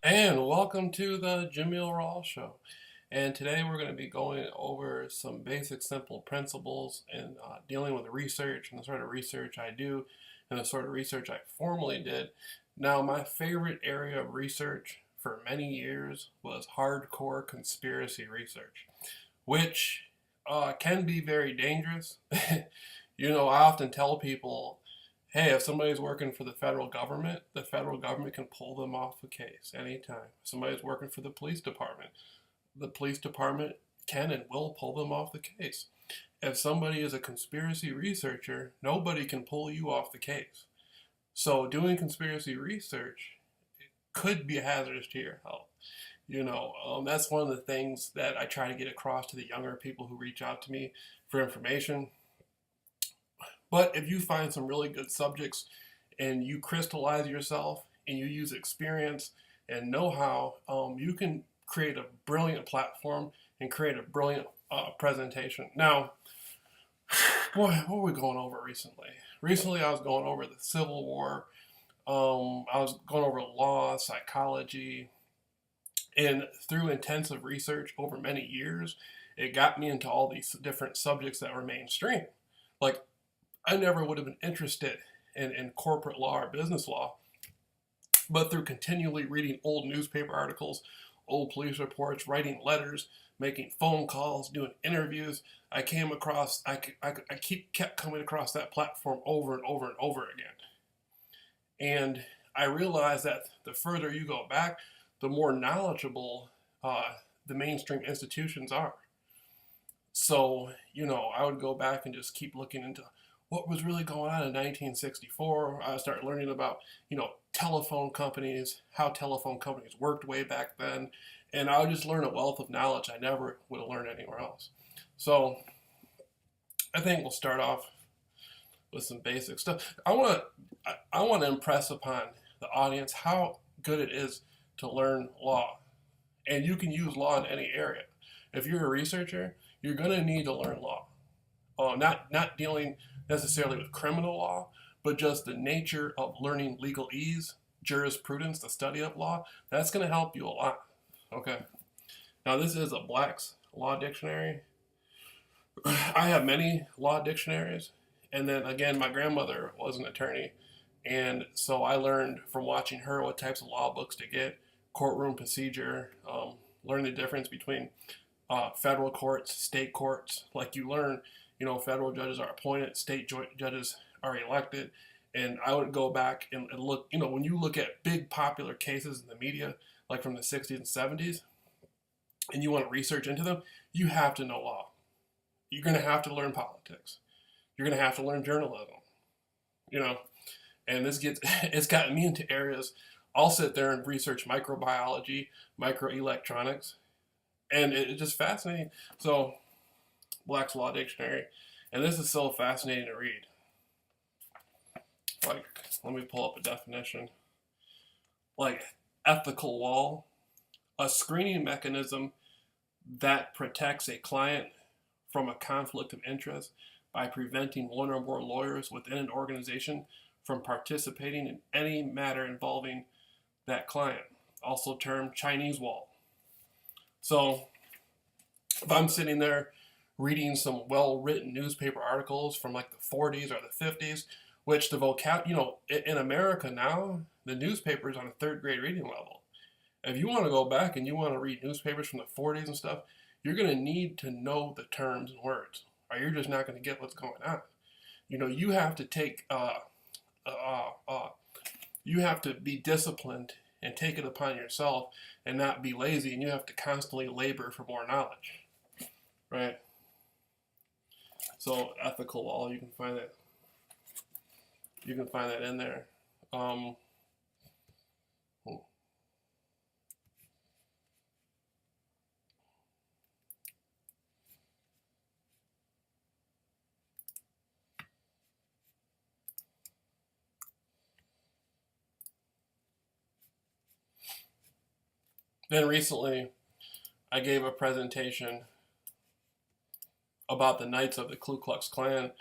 And welcome to the Jameel Rawls Show. And today we're going to be going over some basic, simple principles in dealing with research and the sort of research I do and the sort of research I formerly did. Now, my favorite area of research for many years was hardcore conspiracy research, which can be very dangerous. I often tell people, hey, if somebody's working for the federal government can pull them off a case anytime. If somebody's working for the police department can and will pull them off the case. If somebody is a conspiracy researcher, nobody can pull you off the case. So doing conspiracy research could be hazardous to your health. That's one of the things that I try to get across to the younger people who reach out to me for information. But if you find some really good subjects and you crystallize yourself and you use experience and know-how, you can create a brilliant platform and create a brilliant presentation. Now, boy, what were we going over recently? Recently, I was going over the Civil War. I was going over law, psychology, and through intensive research over many years, it got me into all these different subjects that were mainstream. Like, I never would have been interested in corporate law or business law, but through continually reading old newspaper articles, old police reports, writing letters, making phone calls, doing interviews, I came across, kept coming across that platform over and over and over again. And I realized that the further you go back, the more knowledgeable the mainstream institutions are. So, I would go back and just keep looking into what was really going on in 1964. I started learning about, telephone companies, how telephone companies worked way back then. And I would just learn a wealth of knowledge I never would have learned anywhere else. So I think we'll start off with some basic stuff. I want to impress upon the audience how good it is to learn law. And you can use law in any area. If you're a researcher, you're going to need to learn law. Not dealing necessarily with criminal law, but just the nature of learning legalese, jurisprudence, the study of law. That's going to help you a lot. Okay. Now, this is a Black's Law Dictionary. I have many law dictionaries. And then again, my grandmother was an attorney. And so I learned from watching her what types of law books to get, courtroom procedure, learn the difference between federal courts, state courts. Like you learn, federal judges are appointed, state judges are elected. And I would go back and look, when you look at big popular cases in the media, like from the 60s and 70s, and you want to research into them, you have to know law. You're going to have to learn politics. You're going to have to learn journalism, and it's gotten me into areas. I'll sit there and research microbiology, microelectronics, and it's just fascinating. So, Black's Law Dictionary, and this is so fascinating to read. Like, let me pull up a definition. Like, ethical wall, a screening mechanism that protects a client from a conflict of interest by preventing one or more lawyers within an organization from participating in any matter involving that client, also termed Chinese wall. So, if I'm sitting there reading some well-written newspaper articles from like the 40s or the 50s, which the in America now, the newspaper is on a third grade reading level. If you want to go back and you want to read newspapers from the 40s and stuff, you're going to need to know the terms and words, or you're just not going to get what's going on. You have to take, you have to be disciplined and take it upon yourself and not be lazy, and you have to constantly labor for more knowledge, right? So ethical law, you can find that. You can find that in there. Then recently, I gave a presentation about the Knights of the Ku Klux Klan,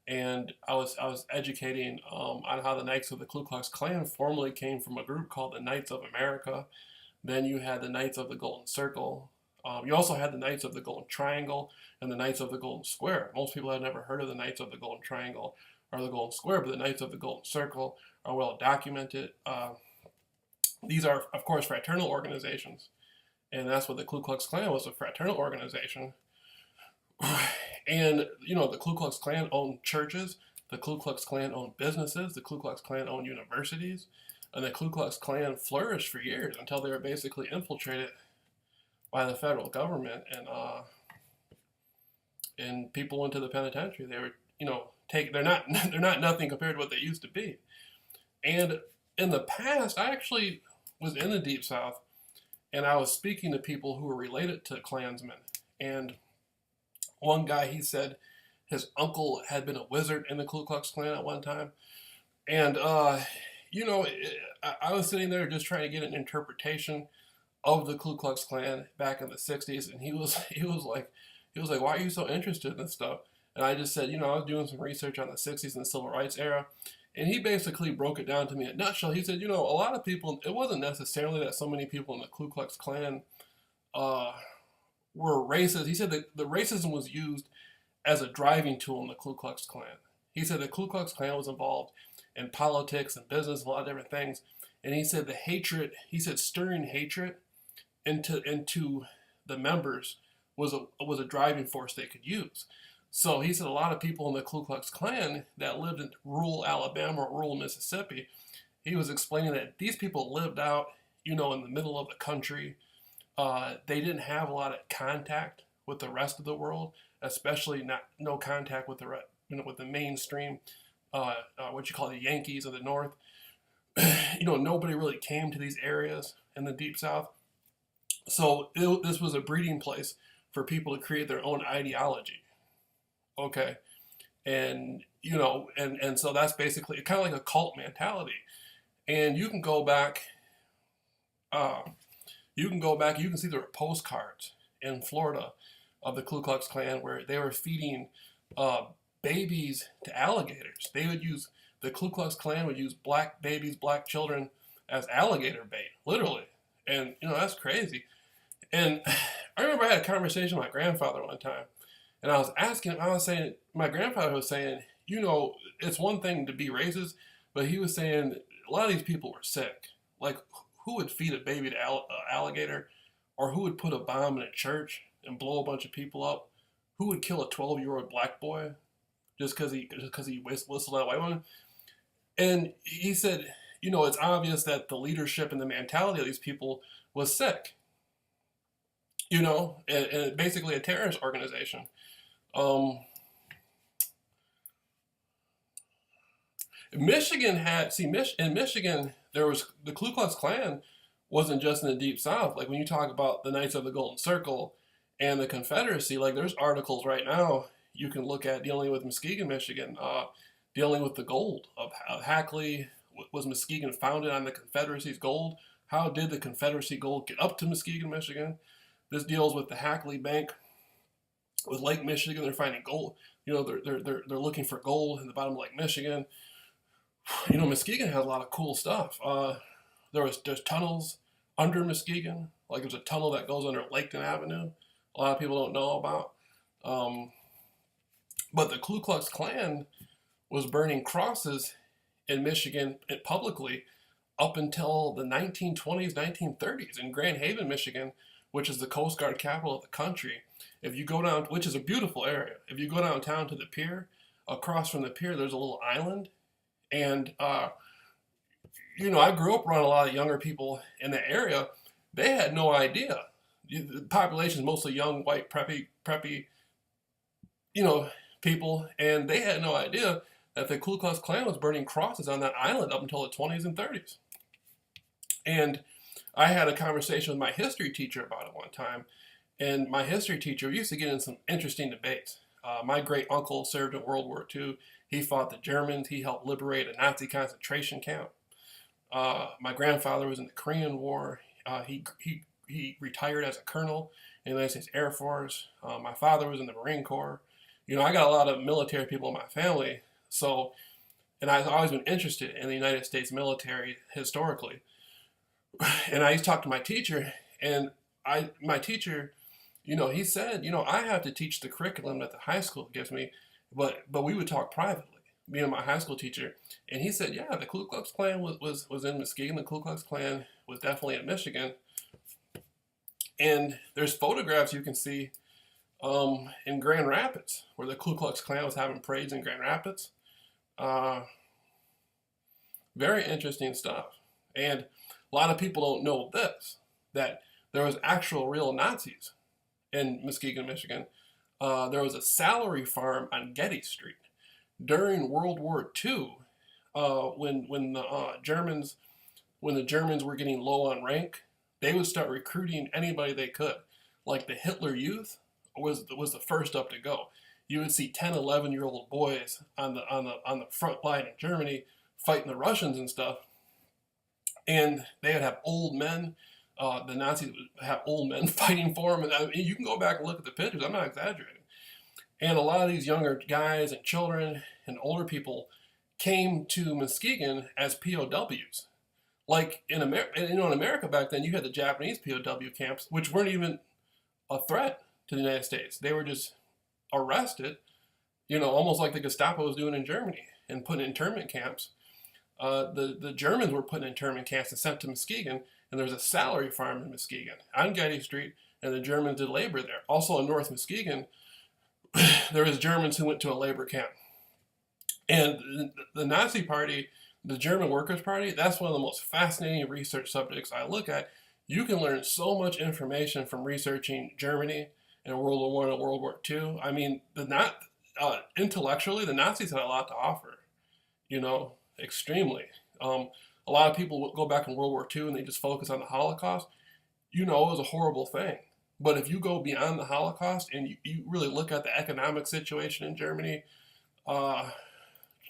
and I was educating on how the Knights of the Ku Klux Klan formerly came from a group called the Knights of America. Then you had the Knights of the Golden Circle. You also had the Knights of the Golden Triangle and the Knights of the Golden Square. Most people have never heard of the Knights of the Golden Triangle or the Golden Square, but the Knights of the Golden Circle are well documented. These are, of course, fraternal organizations, and that's what the Ku Klux Klan was, a fraternal organization. And, you know, the Ku Klux Klan owned churches, the Ku Klux Klan owned businesses, the Ku Klux Klan owned universities, and the Ku Klux Klan flourished for years until they were basically infiltrated by the federal government, and people went to the penitentiary. They were, you know, they're not nothing compared to what they used to be. And in the past, I actually was in the Deep South, and I was speaking to people who were related to Klansmen. And one guy, he said his uncle had been a wizard in the Ku Klux Klan at one time. And, you know, I was sitting there just trying to get an interpretation of the Ku Klux Klan back in the 60s. And he was like, why are you so interested in this stuff? And I just said, you know, I was doing some research on the 60s and the civil rights era. And he basically broke it down to me in a nutshell. He said, you know, a lot of people, it wasn't necessarily that so many people in the Ku Klux Klan were racist. He said that the racism was used as a driving tool in the Ku Klux Klan. He said the Ku Klux Klan was involved in politics and business, a lot of different things. And he said the hatred, he said stirring hatred into the members was a driving force they could use. So he said a lot of people in the Ku Klux Klan that lived in rural Alabama or rural Mississippi, he was explaining that these people lived out, you know, in the middle of the country. They didn't have a lot of contact with the rest of the world, especially no contact with with the mainstream, what you call the Yankees of the North. You know, nobody really came to these areas in the Deep South. So this was a breeding place for people to create their own ideology. Okay. And, you know, and so that's basically kind of like a cult mentality. And you can go back, you can see there were postcards in Florida of the Ku Klux Klan where they were feeding babies to alligators. The Ku Klux Klan would use black babies, black children as alligator bait, literally. And, you know, that's crazy. And I remember I had a conversation with my grandfather one time. And I was asking him, my grandfather was saying, you know, it's one thing to be racist, but he was saying a lot of these people were sick. Like, who would feed a baby to alligator? Or who would put a bomb in a church and blow a bunch of people up? Who would kill a 12-year-old black boy just because he whistled at a white woman? And he said, you know, it's obvious that the leadership and the mentality of these people was sick. You know, and basically a terrorist organization. Michigan in Michigan, there was the Ku Klux Klan wasn't just in the Deep South. Like when you talk about the Knights of the Golden Circle and the Confederacy, like there's articles right now you can look at dealing with Muskegon, Michigan, dealing with the gold of Hackley. Was Muskegon founded on the Confederacy's gold? How did the Confederacy gold get up to Muskegon, Michigan? This deals with the Hackley Bank with Lake Michigan. They're finding gold. You know, they're looking for gold in the bottom of Lake Michigan. You know, Muskegon has a lot of cool stuff. There's tunnels under Muskegon. Like there's a tunnel that goes under Laketon Avenue. A lot of people don't know about. But the Ku Klux Klan was burning crosses in Michigan publicly up until the 1920s, 1930s in Grand Haven, Michigan, which is the Coast Guard capital of the country. If you go down, which is a beautiful area, if you go downtown to the pier, across from the pier, there's a little island. And, you know, I grew up around a lot of younger people in the area. They had no idea. The population is mostly young, white, preppy, you know, people. And they had no idea that the Ku Klux Klan was burning crosses on that island up until the 20s and 30s. And I had a conversation with my history teacher about it one time, and my history teacher used to get in some interesting debates. My great uncle served in World War II. He fought the Germans. He helped liberate a Nazi concentration camp. My grandfather was in the Korean War. He retired as a colonel in the United States Air Force. My father was in the Marine Corps. You know, I got a lot of military people in my family. So, and I've always been interested in the United States military historically. And I used to talk to my teacher, and my teacher, he said, I have to teach the curriculum that the high school gives me, but we would talk privately, me and my high school teacher, and he said, yeah, the Ku Klux Klan was in Muskegon. The Ku Klux Klan was definitely in Michigan, and there's photographs you can see in Grand Rapids where the Ku Klux Klan was having parades in Grand Rapids. Uh, Very interesting stuff, and a lot of people don't know this, that there was actual real Nazis in Muskegon, Michigan. There was a salary farm on Getty Street during World War II, when the Germans were getting low on rank. They would start recruiting anybody they could. Like the Hitler Youth was the first up to go. You would see 10, 11-year-old boys on the front line in Germany fighting the Russians and stuff, and they would have old men. The Nazis would have old men fighting for them, and I mean, you can go back and look at the pictures. I'm not exaggerating. And a lot of these younger guys and children and older people came to Muskegon as POWs. Like in America, in America back then, you had the Japanese POW camps, which weren't even a threat to the United States. They were just arrested, almost like the Gestapo was doing in Germany and put in internment camps. The Germans were put in internment camps and sent to Muskegon, and there was a salary farm in Muskegon on Getty Street, and the Germans did labor there. Also in North Muskegon, there was Germans who went to a labor camp. And the Nazi Party, the German Workers' Party, that's one of the most fascinating research subjects I look at. You can learn so much information from researching Germany and World War I and World War II. I mean, intellectually, the Nazis had a lot to offer, extremely. A lot of people go back in World War II and they just focus on the Holocaust. It was a horrible thing. But if you go beyond the Holocaust and you really look at the economic situation in Germany,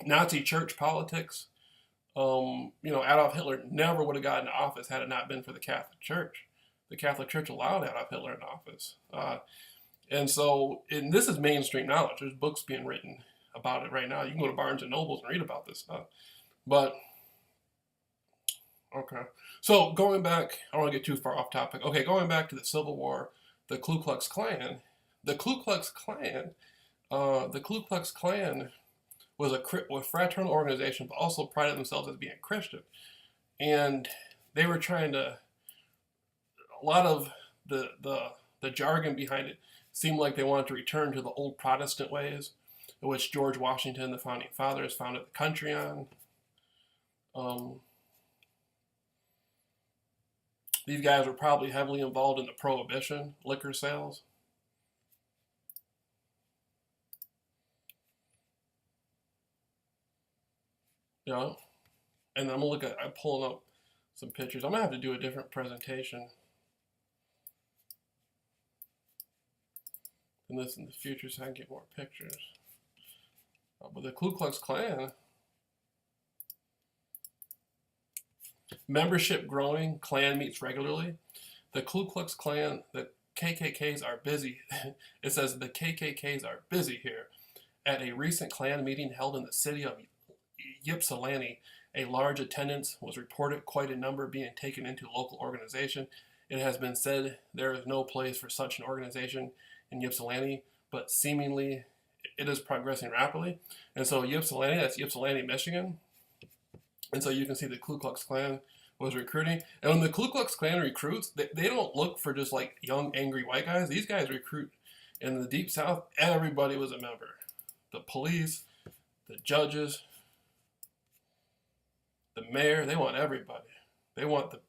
Nazi church politics, Adolf Hitler never would have gotten into office had it not been for the Catholic Church. The Catholic Church allowed Adolf Hitler in office. And this is mainstream knowledge. There's books being written about it right now. You can go to Barnes and Nobles and read about this stuff. But, okay. So going back, I don't want to get too far off topic. Okay, going back to the Civil War, the Ku Klux Klan. The Ku Klux Klan was a fraternal organization, but also prided themselves as being Christian. And they were trying to, a lot of the jargon behind it seemed like they wanted to return to the old Protestant ways, in which George Washington, the founding fathers, founded the country on. These guys were probably heavily involved in the Prohibition, liquor sales. And I'm pulling up some pictures. I'm gonna have to do a different presentation than this in the future so I can get more pictures. But the Ku Klux Klan, membership growing, Klan meets regularly. The Ku Klux Klan, the KKKs are busy. It says the KKKs are busy here. At a recent Klan meeting held in the city of Ypsilanti, a large attendance was reported, quite a number being taken into local organization. It has been said there is no place for such an organization in Ypsilanti, but seemingly it is progressing rapidly. And so Ypsilanti, that's Ypsilanti, Michigan. And so you can see the Ku Klux Klan was recruiting. And when the Ku Klux Klan recruits, they don't look for just like young, angry white guys. These guys recruit. In the Deep South, everybody was a member. The police, the judges, the mayor, they want everybody. They want the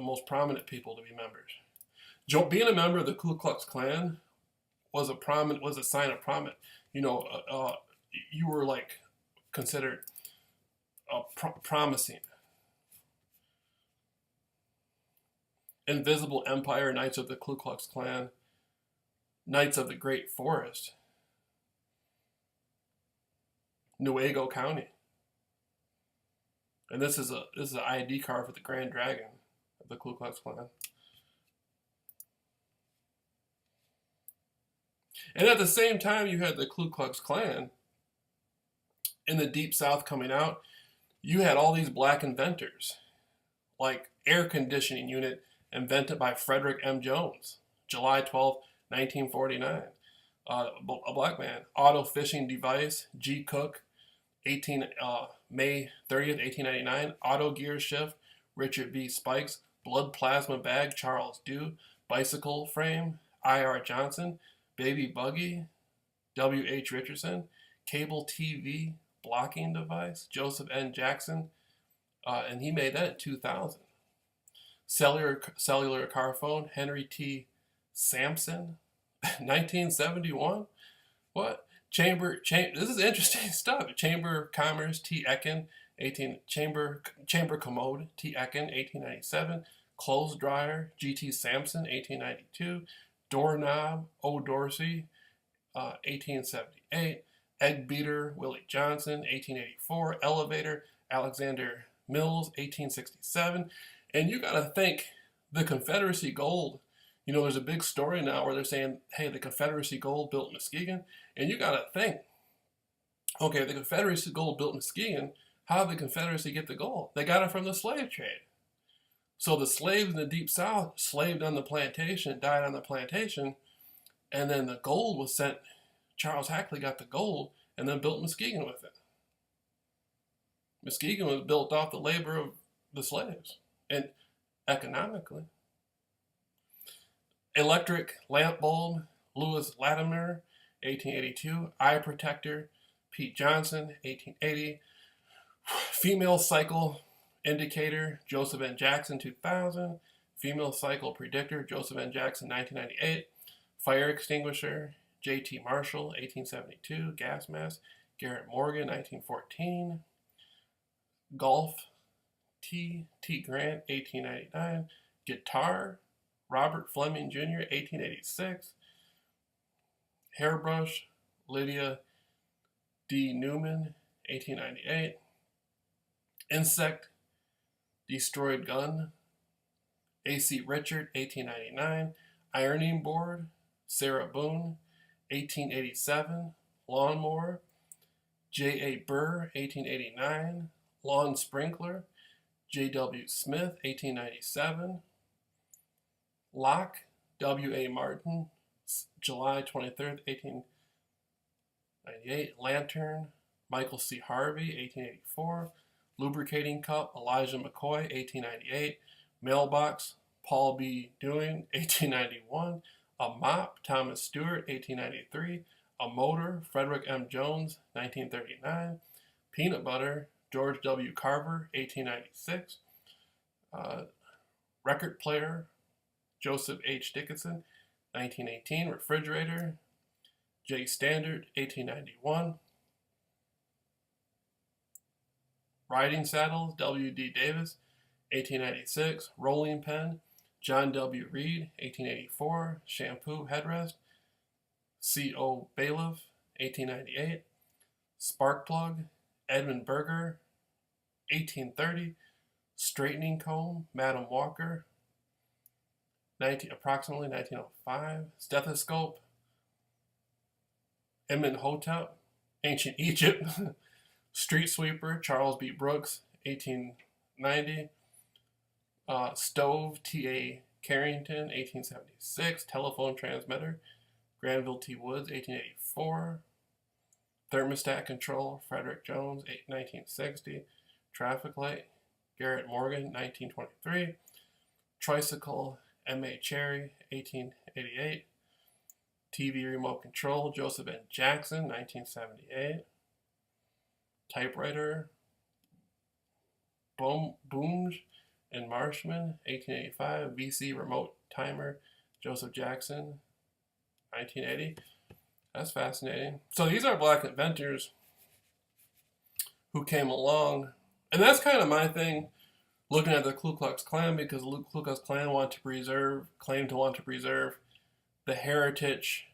most prominent people to be members. Being a member of the Ku Klux Klan was a sign of prominence. You were like considered promising. Invisible Empire, Knights of the Ku Klux Klan, Knights of the Great Forest, Newaygo County. And this is an ID card for the Grand Dragon of the Ku Klux Klan. And at the same time you had the Ku Klux Klan in the Deep South coming out, you had all these black inventors like air conditioning unit invented by Frederick M. Jones, July 12th, 1949. A black man. Auto fishing device, G. Cook, May 30th, 1899. Auto gear shift, Richard B. Spikes. Blood plasma bag, Charles Dew. Bicycle frame, I.R. Johnson. Baby buggy, W.H. Richardson. Cable TV blocking device, Joseph N. Jackson, and he made that in 2000. Cellular car phone, Henry T. Sampson, 1971. What? This is interesting stuff. Chamber of Commerce, T. Ekin, Chamber Commode, T. Ekin, 1897. Clothes dryer, G.T. Sampson, 1892. Doorknob, O. Dorsey, 1878. Egg beater, Willie Johnson, 1884. Elevator, Alexander Mills, 1867. And you got to think the Confederacy gold. You know, there's a big story now where they're saying, hey, the Confederacy gold built Muskegon. And you got to think, okay, the Confederacy gold built Muskegon. How did the Confederacy get the gold? They got it from the slave trade. So the slaves in the Deep South slaved on the plantation, died on the plantation, and then the gold was sent. Charles Hackley got the gold and then built Muskegon with it. Muskegon was built off the labor of the slaves and economically. Electric lamp bulb, Louis Latimer, 1882. Eye protector, Pete Johnson, 1880. Female cycle indicator, Joseph N. Jackson, 2000. Female cycle predictor, Joseph N. Jackson, 1998. Fire extinguisher, J.T. Marshall, 1872. Gas mask, Garrett Morgan, 1914. Golf, T. Grant, 1899. Guitar, Robert Fleming Jr., 1886. Hairbrush, Lydia D. Newman, 1898. Insect destroyed gun, A.C. Richard, 1899. Ironing board, Sarah Boone, 1887. Lawnmower, J.A. Burr, 1889. Lawn sprinkler, J.W. Smith, 1897. Lock, W.A. Martin, July 23rd, 1898. Lantern, Michael C. Harvey, 1884. Lubricating cup, Elijah McCoy, 1898. Mailbox, Paul B. Dewing, 1891. A mop, Thomas Stewart, 1893. A motor, Frederick M. Jones, 1939. Peanut butter, George W. Carver, 1896. Record player, Joseph H. Dickinson, 1918. Refrigerator, J. Standard, 1891. Riding saddles, W.D. Davis, 1896. Rolling pen, John W. Reed, 1884. Shampoo headrest, C.O. Bailiff, 1898. Spark plug, Edmund Berger, 1830. Straightening comb, Madam Walker, approximately 1905. Stethoscope, Imhotep, Ancient Egypt. Street sweeper, Charles B. Brooks, 1890. Stove, T.A. Carrington, 1876. Telephone transmitter, Granville T. Woods, 1884. Thermostat control, Frederick Jones, 1960. Traffic light, Garrett Morgan, 1923. Tricycle, M.A. Cherry, 1888. TV remote control, Joseph N. Jackson, 1978. Typewriter, Booms and Marshman, 1885. VC remote timer, Joseph Jackson, 1980. That's fascinating. So these are black inventors who came along, and that's kind of my thing, looking at the Ku Klux Klan, because the Ku Klux Klan claim to want to preserve the heritage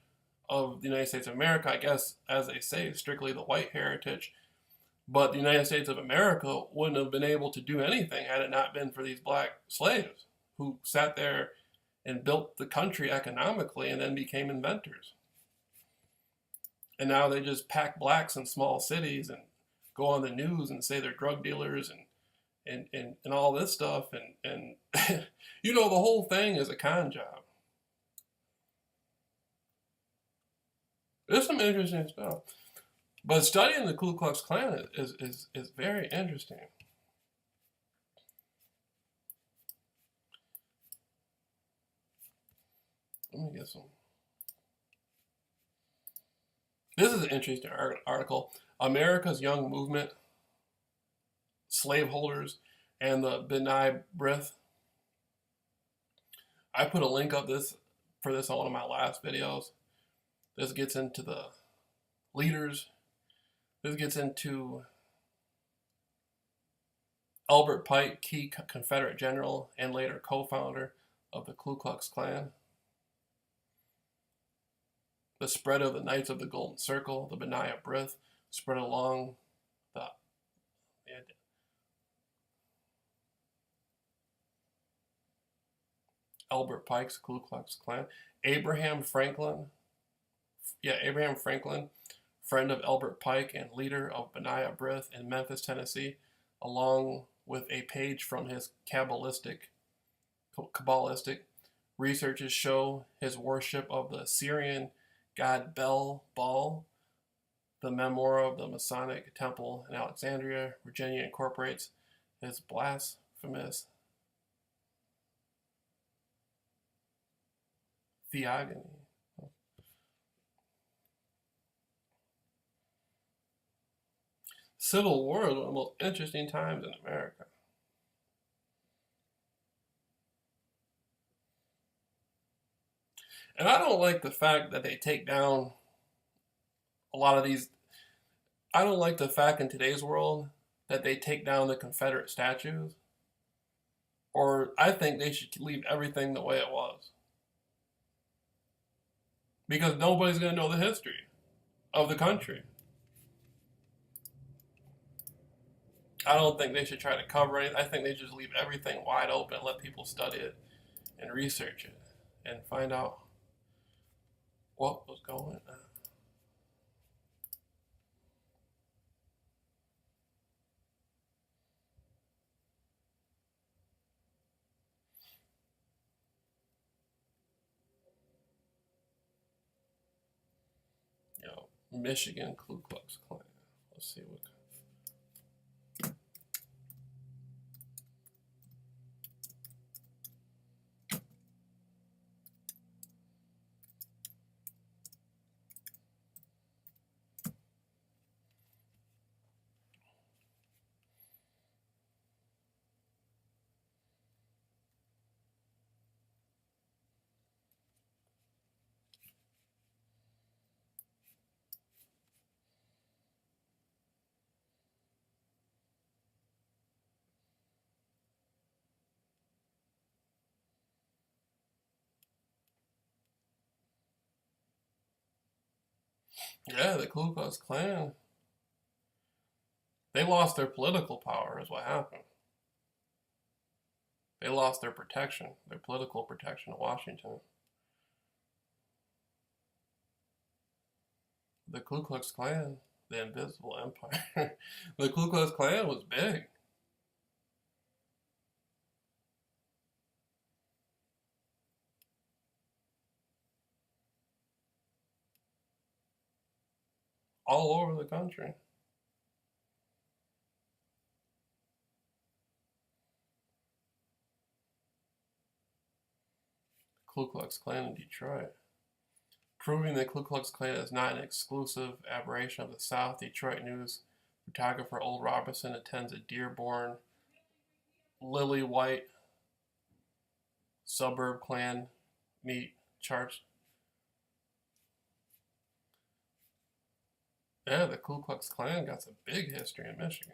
of the United States of America. I guess, as they say, strictly the white heritage. But the United States of America wouldn't have been able to do anything had it not been for these black slaves who sat there and built the country economically and then became inventors. And now they just pack blacks in small cities and go on the news and say they're drug dealers and and all this stuff, and you know, the whole thing is a con job. There's some interesting stuff. But studying the Ku Klux Klan is very interesting. Let me get some. This is an interesting article. America's Young Movement, Slaveholders, and the B'nai B'rith. I put a link up for this on one of my last videos. This gets into the leaders. This gets into Albert Pike, key Confederate general and later co-founder of the Ku Klux Klan. The spread of the Knights of the Golden Circle, the B'nai B'rith, spread along the Albert Pike's Ku Klux Klan. Abraham Franklin, friend of Albert Pike and leader of B'nai B'rith in Memphis, Tennessee, along with a page from his Kabbalistic researches show his worship of the Syrian god Baal. The memoir of the Masonic Temple in Alexandria, Virginia incorporates his blasphemous theogony. Civil War is one of the most interesting times in America. And I don't like the fact that they take down a lot of these. I don't like the fact in today's world that they take down the Confederate statues. Or I think they should leave everything the way it was. Because nobody's going to know the history of the country. I don't think they should try to cover it. I think they just leave everything wide open and let people study it and research it and find out what was going on. Michigan Ku Klux Klan. Let's see what. Yeah, the Ku Klux Klan. They lost their political power, is what happened. They lost their protection, their political protection in Washington. The Ku Klux Klan, the invisible empire. The Ku Klux Klan was big. All over the country. Ku Klux Klan in Detroit. Proving the Ku Klux Klan is not an exclusive aberration of the South, Detroit News photographer Old Robertson attends a Dearborn Lily White suburb Klan meet charts. Yeah, the Ku Klux Klan got some big history in Michigan.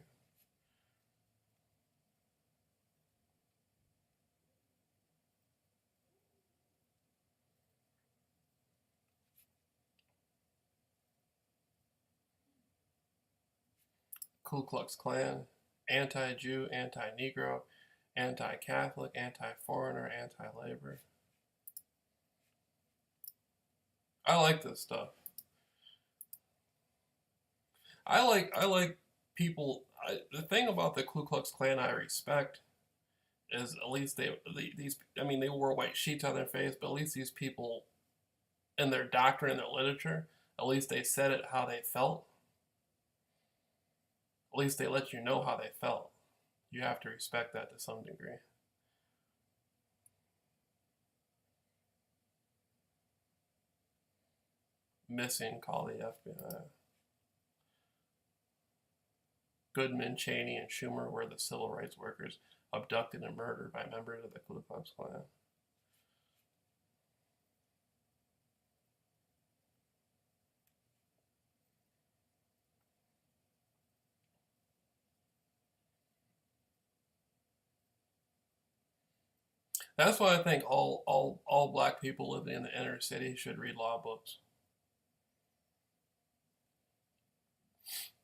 Ku Klux Klan, anti-Jew, anti-Negro, anti-Catholic, anti-foreigner, anti-labor. I like this stuff. I like people. the thing about the Ku Klux Klan I respect is at least these, I mean, they wore white sheets on their face, but at least these people in their doctrine and their literature, at least they said it how they felt. At least they let you know how they felt. You have to respect that to some degree. Missing, call the FBI. Goodman, Cheney, and Schumer were the civil rights workers abducted and murdered by members of the Ku Klux Klan. That's why I think all black people living in the inner city should read law books.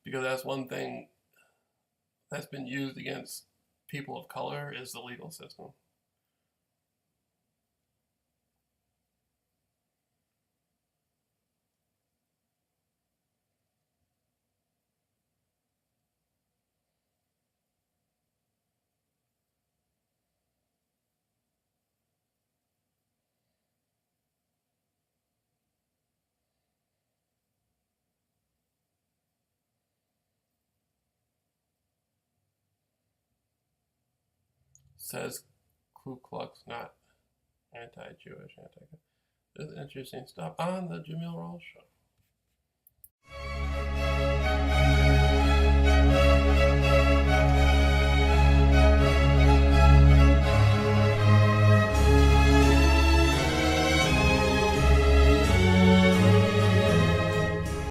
Because that's one thing that's been used against people of color is the legal system. Says Ku Klux, not anti-Jewish, anti. This is interesting stuff on the Jameel Rawls show.